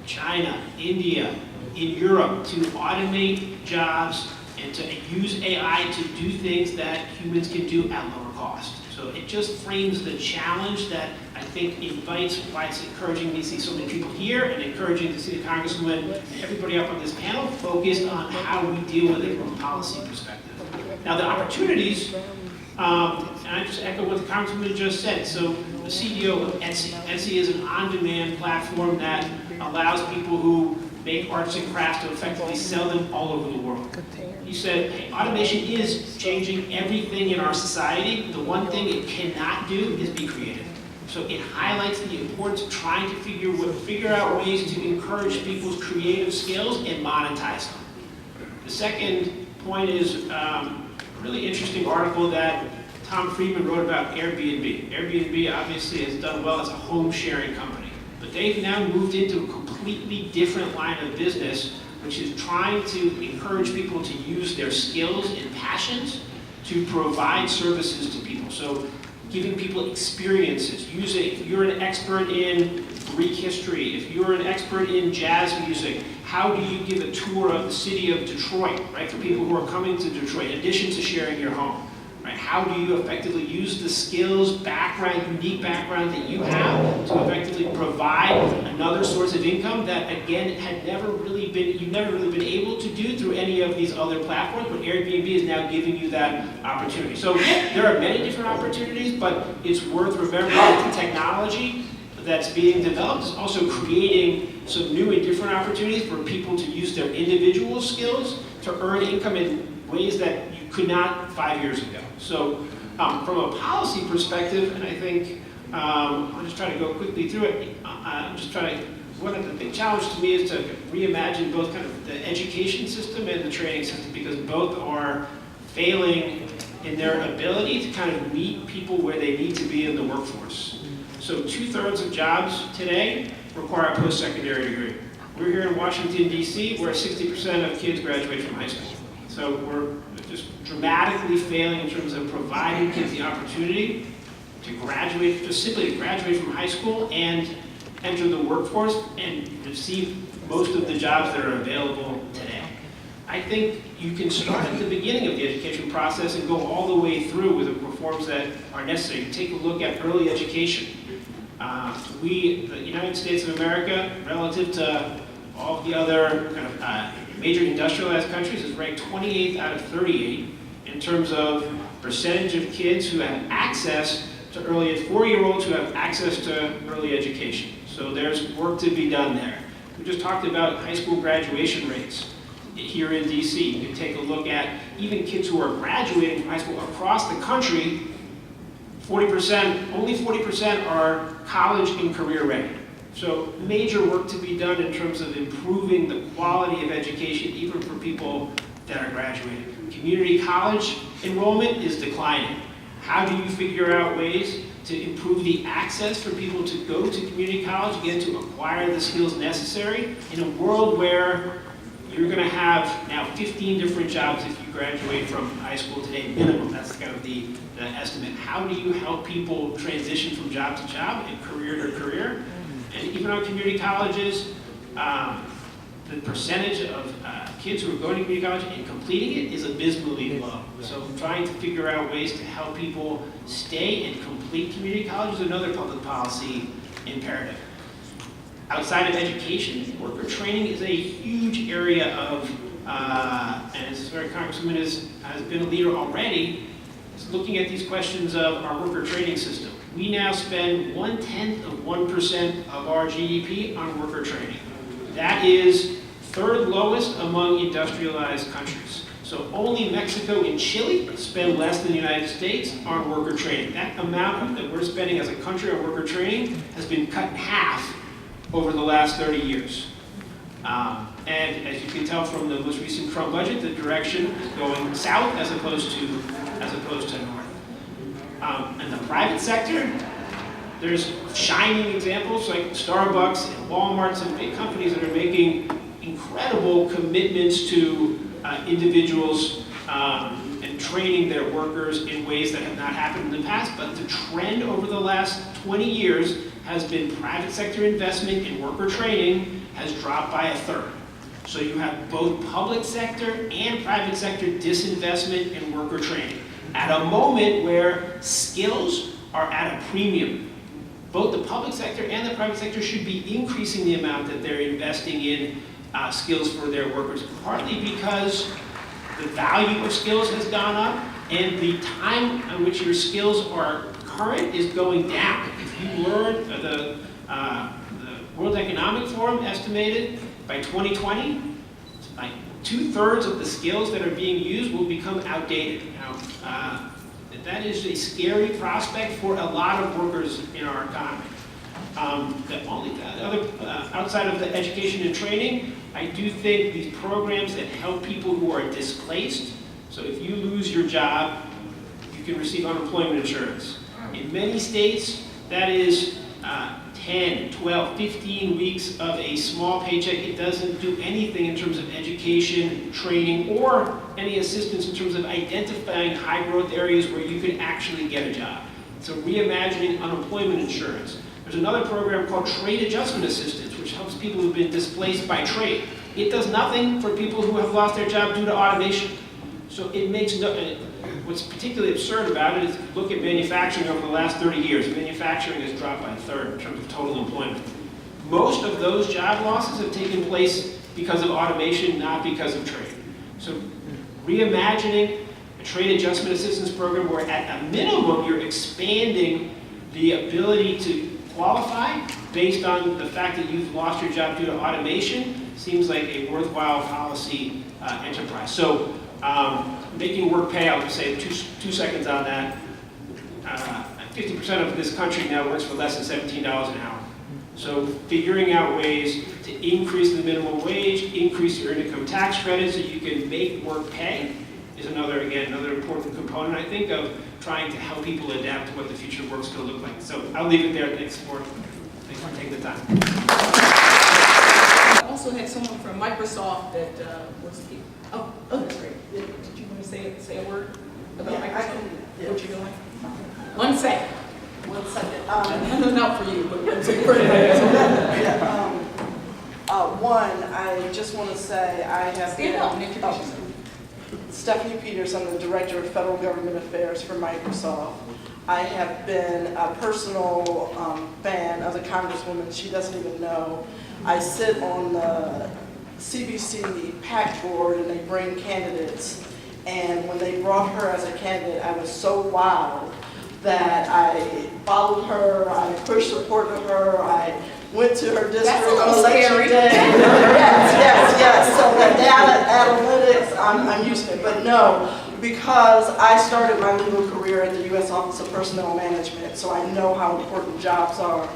China, India, in Europe, to automate jobs and to use AI to do things that humans can do at lower cost. So it just frames the challenge that I think invites why it's encouraging to see so many people here and encouraging to see the Congresswoman and everybody up on this panel focused on how we deal with it from a policy perspective. Now the opportunities, and I just echo what the Congresswoman just said. So the CEO of Etsy. Etsy is an on-demand platform that allows people who make arts and crafts to effectively sell them all over the world. He said, hey, automation is changing everything in our society. The one thing it cannot do is be creative. So it highlights the importance of trying to figure out ways to encourage people's creative skills and monetize them. The second point is a really interesting article that Tom Friedman wrote about Airbnb. Airbnb obviously has done well as a home sharing company, but they've now moved into a completely different line of business, which is trying to encourage people to use their skills and passions to provide services to people. So giving people experiences, if you're an expert in Greek history, if you're an expert in jazz music, how do you give a tour of the city of Detroit, right, for people who are coming to Detroit, in addition to sharing your home? Right? How do you effectively use the skills, unique background that you have to effectively provide another source of income that, again, you've never really been able to do through any of these other platforms, but Airbnb is now giving you that opportunity. So there are many different opportunities, but it's worth remembering that the technology that's being developed is also creating some new and different opportunities for people to use their individual skills to earn income in ways that you could not 5 years ago. So from a policy perspective, and I think I'll just try to go quickly through it. One of the big challenges to me is to reimagine both kind of the education system and the training system, because both are failing in their ability to kind of meet people where they need to be in the workforce. So 2/3 of jobs today require a post-secondary degree. We're here in Washington, D.C., where 60% of kids graduate from high school. So we're just dramatically failing in terms of providing kids the opportunity to graduate, just simply to graduate from high school and enter the workforce and receive most of the jobs that are available today. I think you can start at the beginning of the education process and go all the way through with the reforms that are necessary. Take a look at early education. The United States of America, relative to all of the other kind of major industrialized countries, is ranked 28th out of 38 in terms of percentage of kids who have access to 4-year-olds who have access to early education. So there's work to be done there. We just talked about high school graduation rates here in DC. You can take a look at even kids who are graduating from high school across the country. Only 40% are college and career ready. So major work to be done in terms of improving the quality of education, even for people that are graduating. Community college enrollment is declining. How do you figure out ways to improve the access for people to go to community college, again, to acquire the skills necessary in a world where you're going to have now 15 different jobs if you graduate from high school today, minimum. That's kind of the estimate. How do you help people transition from job to job and career to career? And even on community colleges, the percentage of kids who are going to community college and completing it is abysmally low. So trying to figure out ways to help people stay and complete community college is another public policy imperative. Outside of education, worker training is a huge area of, and as our Congresswoman has been a leader already, is looking at these questions of our worker training system. We now spend 0.1% of our GDP on worker training. That is third lowest among industrialized countries. So only Mexico and Chile spend less than the United States on worker training. That amount that we're spending as a country on worker training has been cut in half over the last 30 years. And as you can tell from the most recent Trump budget, the direction is going south as opposed to north. In the private sector, there's shining examples like Starbucks and Walmart, some big companies that are making incredible commitments to individuals and training their workers in ways that have not happened in the past. But the trend over the last 20 years has been private sector investment in worker training has dropped by 1/3. So you have both public sector and private sector disinvestment in worker training at a moment where skills are at a premium. Both the public sector and the private sector should be increasing the amount that they're investing in skills for their workers, partly because the value of skills has gone up and the time on which your skills are current is going down. If you learn, the World Economic Forum estimated by 2020, like 2/3 of the skills that are being used will become outdated. Now, that is a scary prospect for a lot of workers in our economy. Outside of the education and training, I do think these programs that help people who are displaced, so if you lose your job, you can receive unemployment insurance. In many states, that is 10, 12, 15 weeks of a small paycheck. It doesn't do anything in terms of education, training, or any assistance in terms of identifying high growth areas where you can actually get a job. So reimagining unemployment insurance. There's another program called Trade Adjustment Assistance, which helps people who've been displaced by trade. It does nothing for people who have lost their job due to automation. So it makes no, what's particularly absurd about it is look at manufacturing over the last 30 years. Manufacturing has dropped by 1/3 in terms of total employment. Most of those job losses have taken place because of automation, not because of trade. So reimagining a trade adjustment assistance program where at a minimum you're expanding the ability to qualify based on the fact that you've lost your job due to automation seems like a worthwhile policy enterprise. So making work pay, I'll just say two seconds on that. 50% of this country now works for less than $17 an hour. So figuring out ways to increase the minimum wage, increase your income tax credit so you can make work pay is another important component, I think, of trying to help people adapt to what the future of work is going to look like. So I'll leave it there. Thanks for taking the time. I also had someone from Microsoft that was, oh, that's great. Did you want to say a word about Microsoft? What you're doing? 1 second. 1 second. Not for you, but one second for everybody else. One, I just want to say I have Stand up and introduce yourself. Stephanie Peters, I'm the Director of Federal Government Affairs for Microsoft. I have been a personal fan of the Congresswoman. She doesn't even know. I sit on the CBC PAC board and they bring candidates. And when they brought her as a candidate, I was so wild that I followed her, I pushed supported her, I went to her district on election day. Yes. So the data analytics, I'm using it. But no, because I started my legal career at the U.S. Office of Personnel Management, so I know how important jobs are.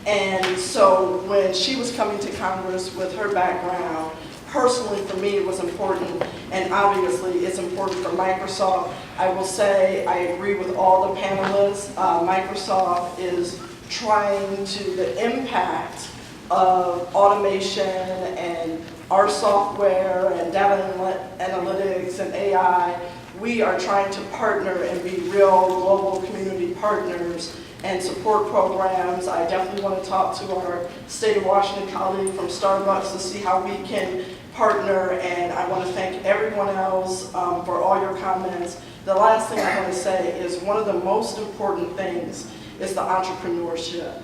And so when she was coming to Congress with her background personally for me it was important, and obviously it's important for Microsoft. I will say I agree with all the panelists. Microsoft is trying to, the impact of automation and our software and data analytics and AI, we are trying to partner and be real global community partners and support programs. I definitely want to talk to our State of Washington colleague from Starbucks to see how we can partner, and I want to thank everyone else for all your comments. The last thing I want to say is one of the most important things is the entrepreneurship.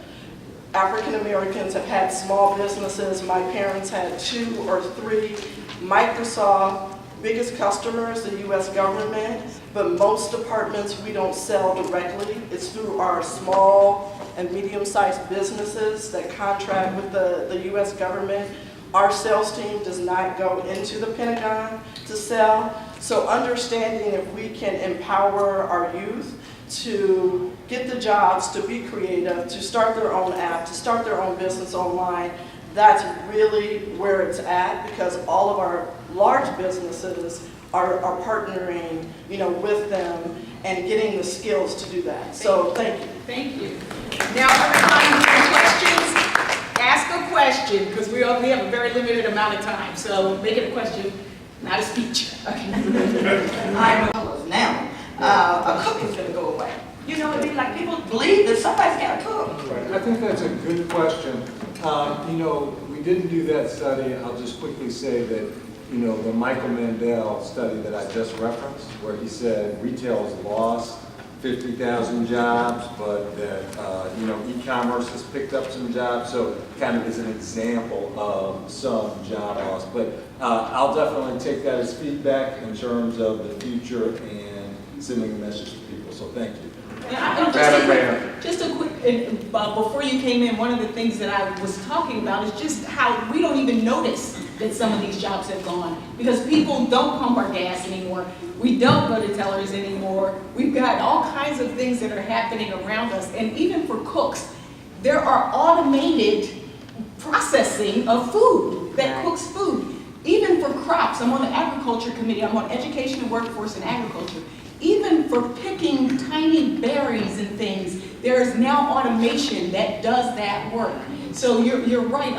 African Americans have had small businesses. My parents had 2 or 3. Microsoft, biggest customer is the US government, but most departments we don't sell directly. It's through our small and medium-sized businesses that contract with the US government. Our sales team does not go into the Pentagon to sell. So understanding if we can empower our youth to get the jobs, to be creative, to start their own app, to start their own business online, that's really where it's at, because all of our large businesses are partnering, with them and getting the skills to do that. So thank you. Thank you. Now, everybody, questions? Ask a question, because we only have a very limited amount of time. So make it a question, not a speech. I know now. A cook is going to go away. It'd be like people believe that somebody's got to cook. Right. I think that's a good question. We didn't do that study. I'll just quickly say that, the Michael Mandel study that I just referenced, where he said retail's lost 50,000 jobs, but that, e-commerce has picked up some jobs. So kind of as an example of some job loss. But I'll definitely take that as feedback in terms of the future and sending a message to people. So thank you. Just a quick, before you came in, one of the things that I was talking about is just how we don't even notice that some of these jobs have gone, because people don't pump our gas anymore. We don't go to tellers anymore. We've got all kinds of things that are happening around us. And even for cooks, there are automated processing of food that cooks food. Even for crops, I'm on the agriculture committee, I'm on education and workforce and agriculture. Even for picking tiny berries and things, there is now automation that does that work. So you're right.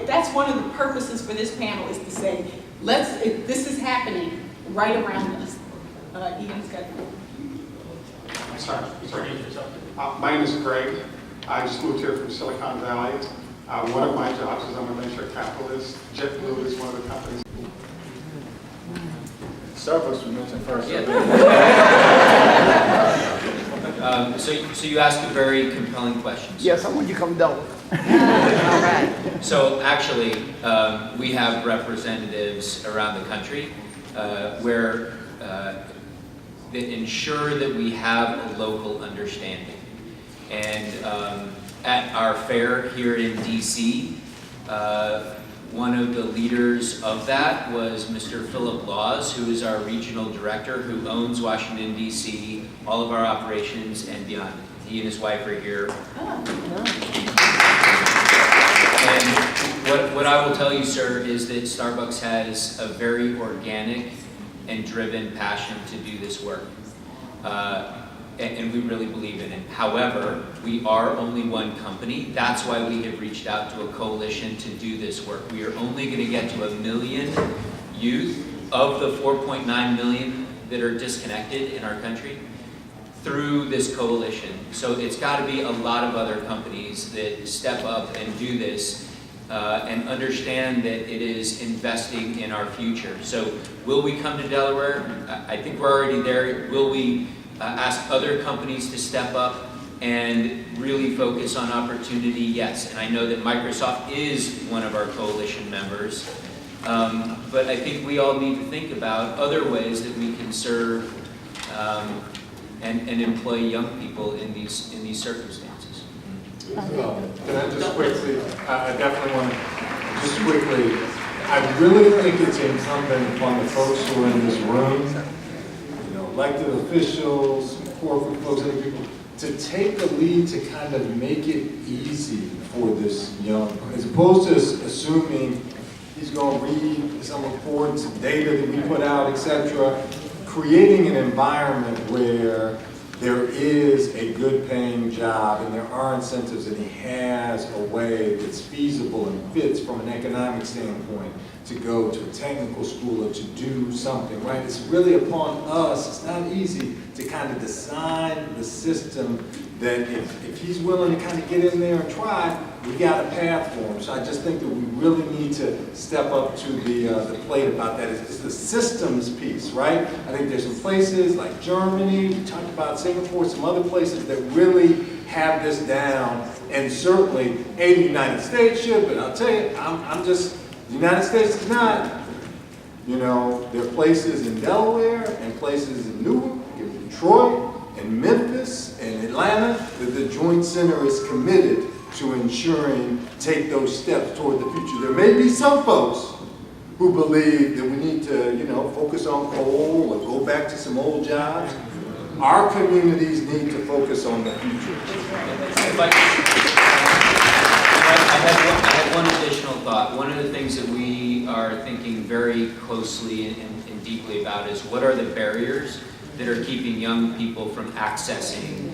That's one of the purposes for this panel, is to say, if this is happening right around us. Ian's got. Sorry. My name is Greg. I just moved here from Silicon Valley. One of my jobs is I'm a venture capitalist. JetBlue is one of the companies. Starbucks was mentioned first. Yeah. So you asked a very compelling question. Yes, I want you to come down. All right. So actually, we have representatives around the country where that ensure that we have a local understanding. And at our fair here in DC, one of the leaders of that was Mr. Philip Laws, who is our regional director, who owns Washington, D.C., all of our operations and beyond. He and his wife are here. And what I will tell you, sir, is that Starbucks has a very organic and driven passion to do this work. And we really believe in it. However, we are only one company. That's why we have reached out to a coalition to do this work. We are only going to get to 1 million youth of the 4.9 million that are disconnected in our country through this coalition. So it's got to be a lot of other companies that step up and do this and understand that it is investing in our future. So will we come to Delaware? I think we're already there. Will we ask other companies to step up and really focus on opportunity? Yes, and I know that Microsoft is one of our coalition members, but I think we all need to think about other ways that we can serve and employ young people in these circumstances. Can I just quickly, I definitely want to, just quickly, I really think it's incumbent upon the folks who are in this room, elected officials, corporate folks, other people, to take the lead to kind of make it easy for this young, as opposed to assuming He's going to read some reports, some data that we put out, etc. Creating an environment where there is a good paying job and there are incentives and he has a way that's feasible and fits from an economic standpoint to go to a technical school or to do something, right? It's really upon us, it's not easy to kind of design the system that if he's willing to kind of get in there and try, we got a path for him. So I just think that we really need to step up to the plate about that. It's the systems piece, right? I think there's some places like Germany, we talked about Singapore, some other places that really have this down, and certainly the United States should, but I'll tell you, the United States is not. You know, there are places in Delaware and places in Newark, in Detroit, in Memphis, and Atlanta, that the Joint Center is committed to ensuring take those steps toward the future. There may be some folks who believe that we need to, you know, focus on coal or go back to some old jobs. Our communities need to focus on the future. I have one additional thought. One of the things that we are thinking very closely and deeply about is what are the barriers that are keeping young people from accessing,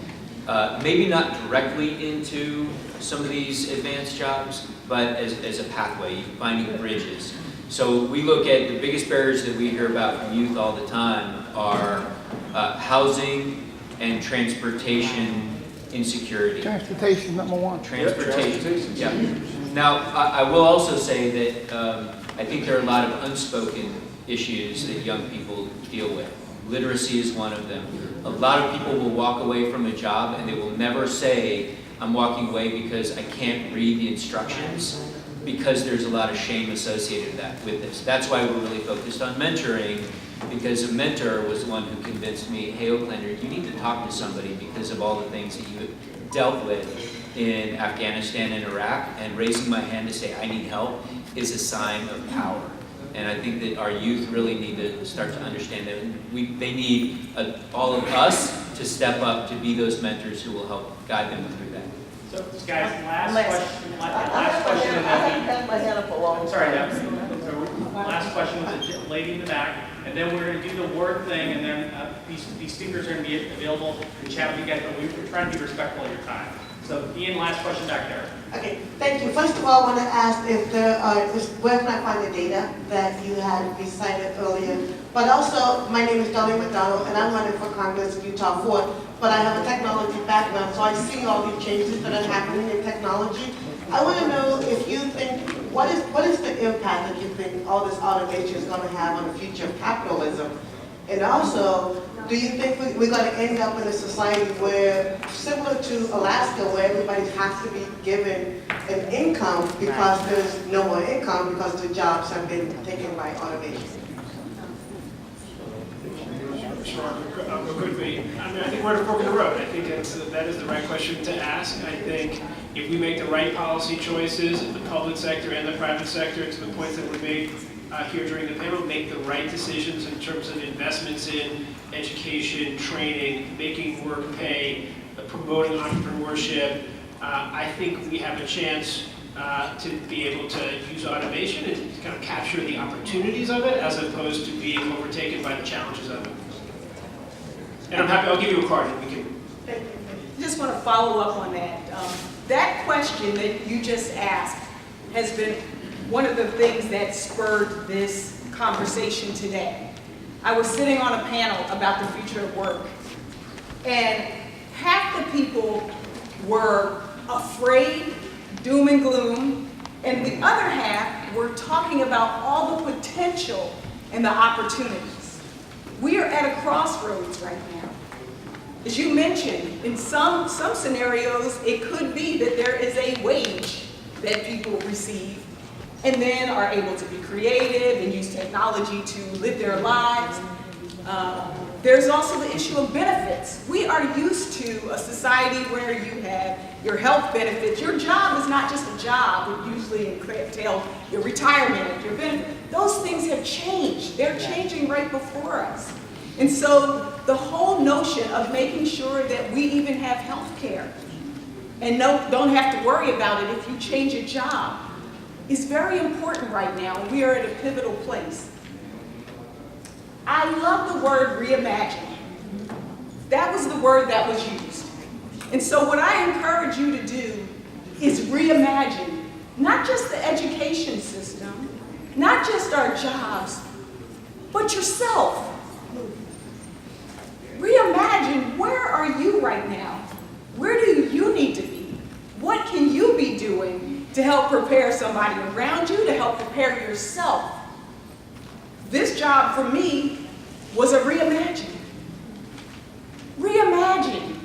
maybe not directly into some of these advanced jobs, but as a pathway, finding bridges. So we look at the biggest barriers that we hear about from youth all the time are housing and transportation insecurity. Transportation, number one. Transportation, yeah. Now, I will also say that I think there are a lot of unspoken issues that young people deal with. Literacy is one of them. A lot of people will walk away from a job and they will never say, I'm walking away because I can't read the instructions, because there's a lot of shame associated with this. That's why we're really focused on mentoring, because a mentor was the one who convinced me, hey, Oaklander, you need to talk to somebody because of all the things that you have dealt with in Afghanistan and Iraq, and raising my hand to say I need help is a sign of power. And I think that our youth really need to start to understand that they need all of us to step up to be those mentors who will help guide them through that. So, guys, last question. I haven't had my hand up a long time. Sorry, Deb. Last question with the lady in the back, and then we're going to do the word thing, and then these speakers are going to be available to chat with you guys, but we're trying to be respectful of your time. So, Ian, last question back there. Okay, thank you. First of all, I want to ask if where can I find the data that you had recited earlier? But also, my name is Dolly McDonald, and I'm running for Congress in Utah 4th, but I have a technology background, so I see all these changes that are happening in technology. I want to know if you think, what is the impact that you think all this automation is going to have on the future of capitalism? And also, do you think we're going to end up in a society where, similar to Alaska, where everybody has to be given an income because there's no more income because the jobs have been taken by automation? I'll go quickly. I think we're at a fork in the road. I think that is the right question to ask. I think if we make the right policy choices in the public sector and the private sector, to the points that were made here during the panel, make the right decisions in terms of investments in education, training, making work pay, promoting entrepreneurship, I think we have a chance to be able to use automation and kind of capture the opportunities of it as opposed to being overtaken by the challenges of it. And I'm happy, I'll give you a card and we can. I just want to follow up on that. That question that you just asked has been one of the things that spurred this conversation today. I was sitting on a panel about the future of work, and half the people were afraid, doom and gloom, and the other half were talking about all the potential and the opportunities. We are at a crossroads right now. As you mentioned, in some scenarios, it could be that there is a wage that people receive and then are able to be creative and use technology to live their lives. There's also the issue of benefits. We are used to a society where you have your health benefits. Your job is not just a job. It usually entails your retirement, your benefits. Those things have changed. They're changing right before us. And so the whole notion of making sure that we even have health care and don't have to worry about it if you change your job. is very important right now. We are at a pivotal place. I love the word reimagine. That was the word that was used. And so what I encourage you to do is reimagine, not just the education system, not just our jobs, but yourself. Reimagine, where are you right now? Where do you need to be? What can you be doing to help prepare somebody around you, to help prepare yourself? This job for me was a reimagine. Reimagine.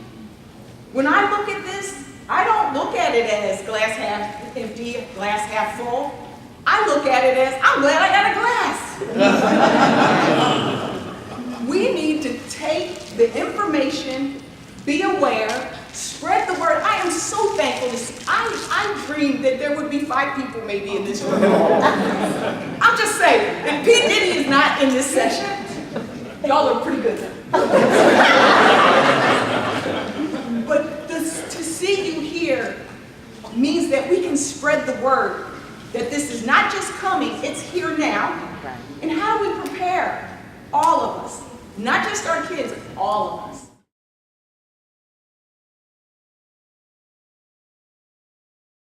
When I look at this, I don't look at it as glass half empty, glass half full. I look at it as, I'm glad I got a glass. We need to take the information, be aware, spread the word. I am so thankful to see. I dreamed that there would be 5 people maybe in this room. I'm just saying, and P. Diddy is not in this session. Y'all are pretty good. But to see you here means that we can spread the word that this is not just coming, it's here now. And how do we prepare? All of us. Not just our kids, all of us.